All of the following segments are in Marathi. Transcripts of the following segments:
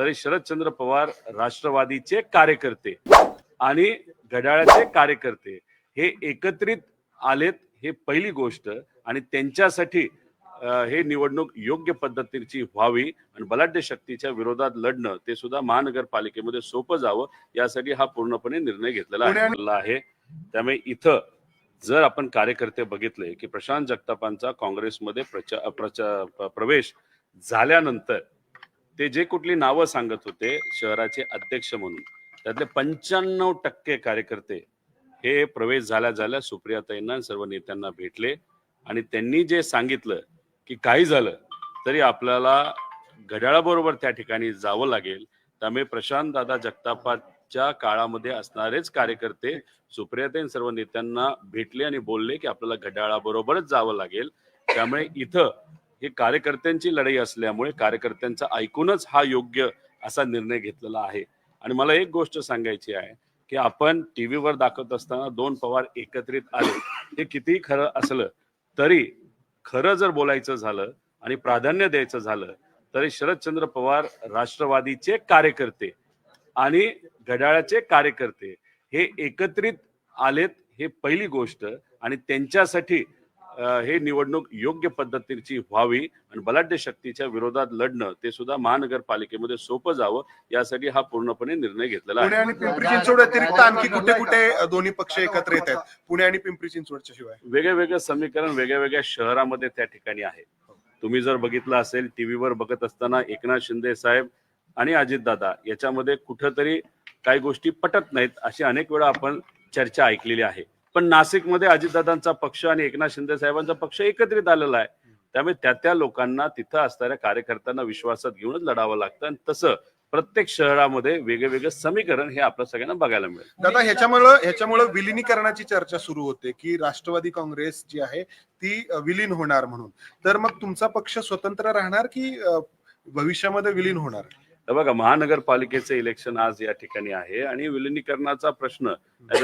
तरी शरदचंद्र पवार राष्ट्रवादीचे कार्यकर्ते आणि घड्याळाचे कार्यकर्ते हे एकत्रित आलेत, हे पहिली गोष्ट. आणि त्यांच्यासाठी हे निवडणूक योग्य पद्धतीची व्हावी आणि बलाढ्य शक्तीच्या विरोधात लढणं ते सुद्धा महानगरपालिकेमध्ये सोपं जावं यासाठी हा पूर्णपणे निर्णय घेतलेला आहे. त्यामुळे इथं जर आपण कार्यकर्ते बघितले की प्रशांत जगतापांचा काँग्रेसमध्ये प्रवेश झाल्यानंतर ते जे कुठली नावं सांगत होते शहराचे अध्यक्ष म्हणून, त्यातले 95% कार्यकर्ते हे प्रवेश झाल्या सुप्रियाताईंना सर्व नेत्यांना भेटले आणि त्यांनी जे सांगितलं की काही झालं तरी आपल्याला घड्याळाबरोबर त्या ठिकाणी जावं लागेल. त्यामुळे प्रशांत दादा जगतापाच्या काळामध्ये असणारेच कार्यकर्ते सुप्रियाताईं सर्व नेत्यांना भेटले आणि बोलले की आपल्याला घड्याळाबरोबरच जावं लागेल. त्यामुळे इथं हे कार्यकर्त्यांची लढाई असल्यामुळे कार्यकर्त्यांचं ऐकूनच हा योग्य असा निर्णय घेतलेला आहे. आणि मला एक गोष्ट सांगायची आहे की आपण टीव्हीवर दाखवत असताना दोन पवार एकत्रित आले, हे कितीही खरं असलं तरी खरं जर बोलायचं झालं आणि प्राधान्य द्यायचं झालं तरी शरदचंद्र पवार राष्ट्रवादीचे कार्यकर्ते आणि घड्याळाचे कार्यकर्ते हे एकत्रित आलेत, हे पहिली गोष्ट. आणि त्यांच्यासाठी हे निवडणूक योग्य पद्धतीची व्हावी आणि बलाढ्य शक्तीच्या विरोधात लढणं ते सुद्धा महानगरपालिकेमध्ये सोपं जावं यासाठी हा पूर्णपणे निर्णय घेतलेला पुणे आहे. आणि पिंपरी चिंचवड व्यतिरिक्त आणखी कुठे कुठे दोन्ही पक्ष एकत्र येत आहेत? पुणे आणि पिंपरी चिंचवडच्या शिवाय वेगवेगळं समीकरण वेगवेगळ्या शहरामध्ये त्या ठिकाणी आहे. तुम्ही जर बघितलं असेल टीव्हीवर बघत असताना एकनाथ शिंदे साहेब आणि अजितदादा याच्यामध्ये कुठंतरी काही गोष्टी पटत नाहीत अशी अनेक वेळा आपण चर्चा ऐकलेली आहे. पण नाशिकमध्ये अजितदादांचा पक्ष आणि एकनाथ शिंदे साहेबांचा पक्ष एकत्रित आलेला आहे. त्यामुळे त्या लोकांना तिथं असणाऱ्या कार्यकर्त्यांना विश्वासात घेऊनच लढावं लागतं आणि तसं प्रत्येक शहरामध्ये वेगवेगळं समीकरण हे आपल्या सगळ्यांना बघायला मिळेल. दादा, ह्याच्यामुळे विलिनीकरणाची चर्चा सुरू होते की राष्ट्रवादी काँग्रेस जी आहे ती विलीन होणार म्हणून. तर मग तुमचा पक्ष स्वतंत्र राहणार की भविष्यामध्ये विलीन होणार? बघा, महानगरपालिकेचे इलेक्शन आज या ठिकाणी आहे आणि विलिनीकरणाचा प्रश्न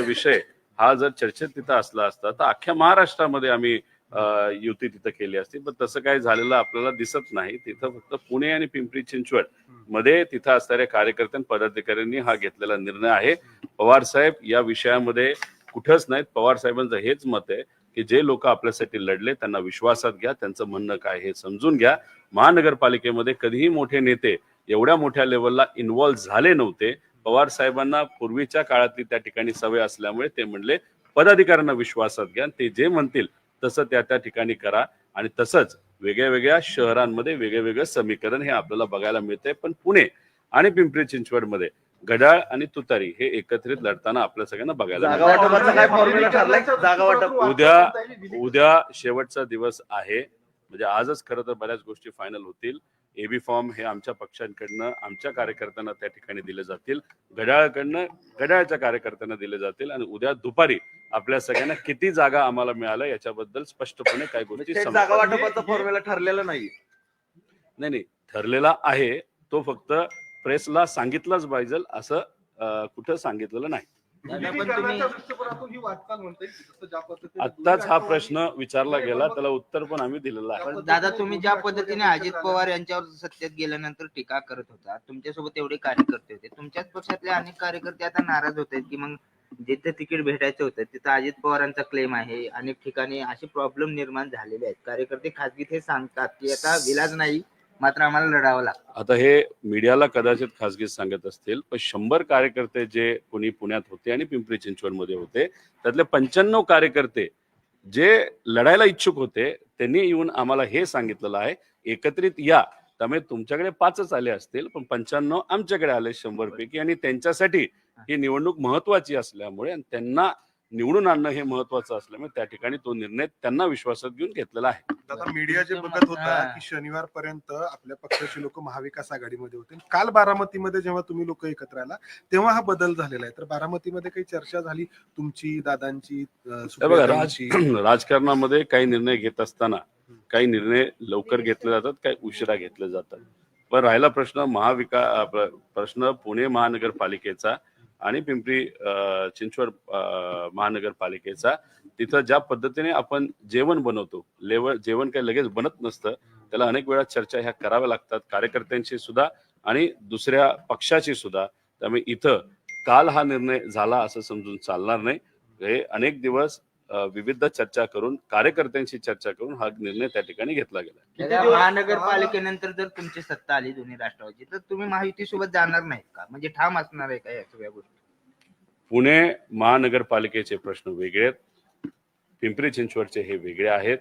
विषय हा जर चर्चेत तिथं असला असता तर अख्ख्या महाराष्ट्रामध्ये आम्ही युती तिथं केली असती. पण तसं काही झालेलं आपल्याला दिसत नाही. तिथं फक्त पुणे आणि पिंपरी चिंचवड मध्ये तिथं असणाऱ्या कार्यकर्त्यां पदाधिकाऱ्यांनी हा घेतलेला निर्णय आहे. पवार साहेब या विषयामध्ये कुठंच नाहीत. पवार साहेबांचं हेच मत आहे की जे लोक आपल्यासाठी लढले त्यांना विश्वासात घ्या, त्यांचं म्हणणं काय हे समजून घ्या. महानगरपालिकेमध्ये कधीही मोठे नेते एवढ्या मोठ्या लेवलला इन्व्हॉल्व्ह झाले नव्हते. पवार साहेबांना पूर्वीच्या काळातली त्या ठिकाणी सवय असल्यामुळे ते म्हणले पदाधिकाऱ्यांना विश्वासात घ्या, ते जे म्हणतील तसं त्या ठिकाणी करा. आणि तसंच वेगळ्या शहरांमध्ये वेगवेगळं समीकरण हे आपल्याला बघायला मिळतंय. पण पुणे आणि पिंपरी चिंचवडमध्ये घड्याळ आणि तुतारी हे एकत्रित लढताना आपल्या सगळ्यांना बघायला उद्या शेवटचा दिवस आहे. म्हणजे आजच खरं तर बऱ्याच गोष्टी फायनल होतील. एबी फॉर्म हे आमच्या पक्षांकडनं आमच्या कार्यकर्त्यांना त्या ठिकाणी दिले जातील, घड्याळकडनं घड्याळच्या कार्यकर्त्यांना दिले जातील. आणि उद्या दुपारी आपल्या सगळ्यांना किती जागा आम्हाला मिळाल्या याच्याबद्दल स्पष्टपणे काही गोष्टी जागा वाटपाचा फॉर्म्युला ठरलेला नाही ठरलेला आहे. तो फक्त प्रेसला सांगितलंच पाहिजे असं कुठं सांगितलेलं नाही. आत्ताच हा प्रश्न विचारला गेला, त्याला उत्तर पण आम्ही दिलेलं आहे. दादा, तुम्ही ज्या पद्धतीने अजित पवार यांच्यावर सत्तेत गेल्यानंतर टीका करत होता, तुमच्यासोबत एवढे कार्यकर्ते होते, तुमच्याच पक्षातले अनेक कार्यकर्ते आता नाराज होत आहेत की मग जिथे तिकीट भेटायचं होतं तिथं अजित पवारांचा क्लेम आहे. अनेक ठिकाणी असे प्रॉब्लेम निर्माण झालेले आहेत. कार्यकर्ते खासगीत हे सांगतात की आता विलाज नाही, मात्र आम्हाला लढावं लागतं. आता हे मीडियाला कदाचित खासगीत सांगत असतील, पण 100 कार्यकर्ते जे कोणी पुण्यात होते आणि पिंपरी चिंचवडमध्ये होते त्यातले 95 कार्यकर्ते जे लढायला इच्छुक होते त्यांनी येऊन आम्हाला हे सांगितलेलं आहे एकत्रित या. त्यामुळे तुमच्याकडे 5च आले असतील, पण 95 आमच्याकडे आले 100 पैकी. आणि त्यांच्यासाठी ही निवडणूक महत्वाची असल्यामुळे आणि त्यांना निवडून आणणं हे महत्वाचं असल्यामुळे त्या ठिकाणी तो निर्णय त्यांना विश्वासात घेऊन घेतलेला आहे. दादा, मीडिया जे बघत होता की शनिवारपर्यंत आपल्या पक्षाची लोक महाविकास आघाडीमध्ये होते. काल बारामतीमध्ये जेव्हा तुम्ही लोक एकत्र आला तेव्हा हा बदल झालेला आहे. तर बारामतीमध्ये काही चर्चा झाली तुमची, दादांची? बघा, राजकारणामध्ये काही निर्णय घेत असताना काही निर्णय लवकर घेतले जातात, काही उशिरा घेतले जातात. पण राहिला प्रश्न पुणे महानगरपालिकेचा आणि पिंपरी चिंचवड महानगरपालिकेचा. तिथं ज्या पद्धतीने आपण जेवण बनवतो, जेवण काही लगेच बनत नसतं, त्याला अनेक वेळा चर्चा ह्या कराव्या लागतात. कार्यकर्त्यांशी सुद्धा आणि दुसऱ्या पक्षाची सुद्धा. त्यामुळे इथं काल हा निर्णय झाला असं समजून चालणार नाही. हे अनेक दिवस विविध चर्चा करून, कार्यकर्त्यांशी चर्चा करून हा निर्णय त्या ठिकाणी घेतला गेला. दादा, महानगरपालिकेनंतर जर तुमची सत्ता आली दोन्ही राष्ट्रवादी, तर तुम्ही महायुतीसोबत जाणार नाहीत का? म्हणजे ठाम असणार आहे का या सगळ्या गोष्टी? पुणे महानगरपालिकेचे प्रश्न वेगळे आहेत, पिंपरी चिंचवडचे हे वेगळे आहेत.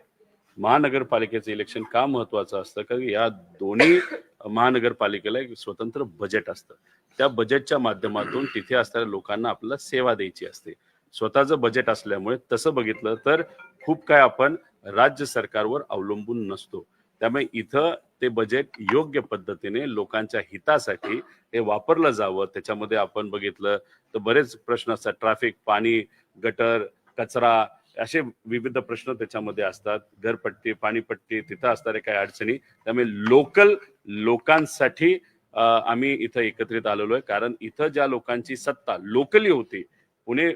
महानगरपालिकेचं इलेक्शन का महत्वाचं असतं? कारण या दोन्ही महानगरपालिकेला एक स्वतंत्र बजेट असतं. त्या बजेटच्या माध्यमातून तिथे असणाऱ्या लोकांना आपल्याला सेवा द्यायची असते. स्वतःचं बजेट असल्यामुळे तसं बघितलं तर खूप काय आपण राज्य सरकारवर अवलंबून नसतो. त्यामुळे इथं ते बजेट योग्य पद्धतीने लोकांच्या हितासाठी हे वापरलं जावं. त्याच्यामध्ये आपण बघितलं तर बरेच प्रश्न असतात, ट्रॅफिक, पाणी, गटर, कचरा, असे विविध प्रश्न त्याच्यामध्ये असतात. घरपट्टी, पाणीपट्टी, तिथं असणाऱ्या काही अडचणी. त्यामुळे लोकांसाठी आम्ही इथं एकत्रित आलेलो आहे. कारण इथं ज्या लोकांची सत्ता लोकली होती, पुणे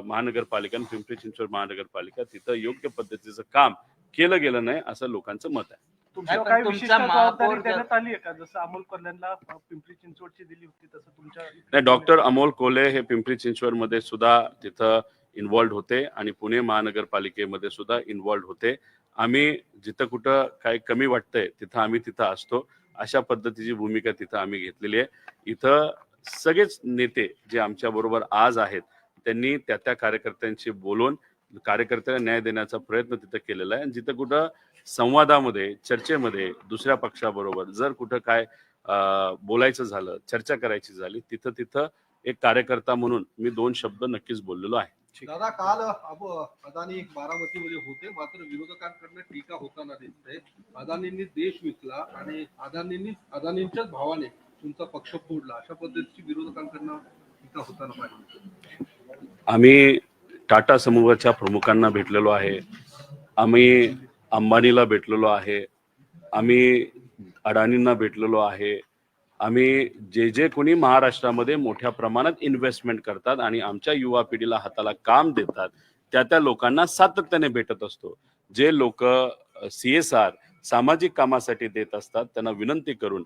महानगरपालिका आणि पिंपरी चिंचवड महानगरपालिका, तिथं योग्य पद्धतीचं काम केलं गेलं नाही असं लोकांचं मत आहे. तुमच्यावर नाही, पण काय विशिष्ट तुमचा जबाबदारी महापौर देण्यात आली आहे का? जसं अमोल कल्याणला पिंपरी चिंचवडची दिली होती तसं तुमच्या नाही, डॉक्टर अमोल कोल्हे हे पिंपरी चिंचवड मध्ये सुद्धा तिथं इन्व्हॉल्ड होते आणि पुणे महानगरपालिकेमध्ये सुद्धा इन्व्हॉल्ड होते. आम्ही जिथं कुठं काय कमी वाटतंय तिथं आम्ही तिथं असतो. अशा पद्धतीची भूमिका तिथं आम्ही घेतलेली आहे. इथं सगळेच नेते जे आमच्या बरोबर आज आहेत त्यांनी त्या कार्यकर्त्यांशी बोलून कार्यकर्त्यांना न्याय देण्याचा प्रयत्न तिथं केलेला आहे. आणि जिथं कुठं संवादामध्ये, चर्चेमध्ये दुसऱ्या पक्षाबरोबर जर कुठं काय बोलायचं झालं, चर्चा करायची झाली, तिथं एक कार्यकर्ता म्हणून मी 2 शब्द नक्कीच बोललेलो आहे. दादा, काल अदानी बारामतीमध्ये होते, मात्र विरोधकांकडनं टीका होताना दिसते. अदानींनी देश विकला आणि अदानींच्याच भावाने तुमचा पक्ष फोडला, अशा पद्धतीची विरोधकांकडनं टीका होताना पाहिजे. आम्ही टाटा समूहाच्या प्रमुखांना भेटलेलो आहे, आम्ही अंबानीला भेटलेलो आहे, आम्ही अडाणींना भेटलेलो आहे, आम्ही जे कोणी महाराष्ट्रामध्ये मोठ्या प्रमाणात इन्व्हेस्टमेंट करतात आणि आमच्या युवा पिढीला हाताला काम देतात त्या लोकांना सातत्याने भेटत असतो. जे लोक CSR सामाजिक कामासाठी देत असतात त्यांना विनंती करून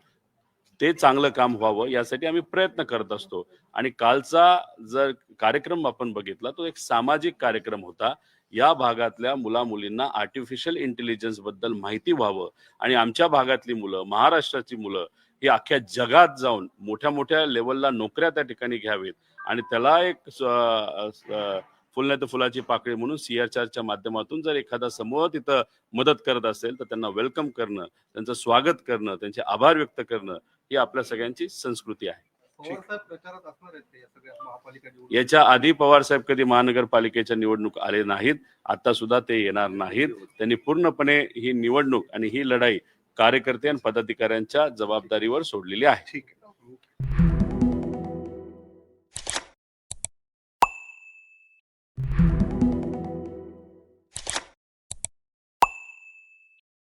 ते चांगलं काम व्हावं यासाठी आम्ही प्रयत्न करत असतो. आणि कालचा जर कार्यक्रम आपण बघितला तो एक सामाजिक कार्यक्रम होता. या भागातल्या मुला-मुलींना आर्टिफिशियल इंटेलिजन्स बद्दल माहिती व्हावं आणि आमच्या भागातली मुलं, महाराष्ट्राची मुलं ही अख्ख्या जगात जाऊन मोठ्या मोठ्या लेवलला नोकऱ्या त्या ठिकाणी घ्यावेत आणि त्याला एक फुल नाही तर फुलाची पाकळी म्हणून CR4च्या माध्यमातून जर एखादा समूह तिथं मदत करत असेल तर त्यांना वेलकम करणं, त्यांचं स्वागत करणं, त्यांचे आभार व्यक्त करणं ही आपल्या सगळ्यांची संस्कृती आहे. पवार साहेब प्रचारात असणार आहेत ते या सगळ्या महापालिका निवडणुकीत? याच्या आधी पवार साहेब कधी महानगरपालिकेच्या निवडणूक आले नाहीत, आता सुद्धा ते येणार नाहीत. त्यांनी पूर्णपणे ही निवडणूक आणि ही लढाई कार्यकर्ते आणि पदाधिकाऱ्यांच्या जबाबदारीवर सोडलेली आहे. ठीक आहे.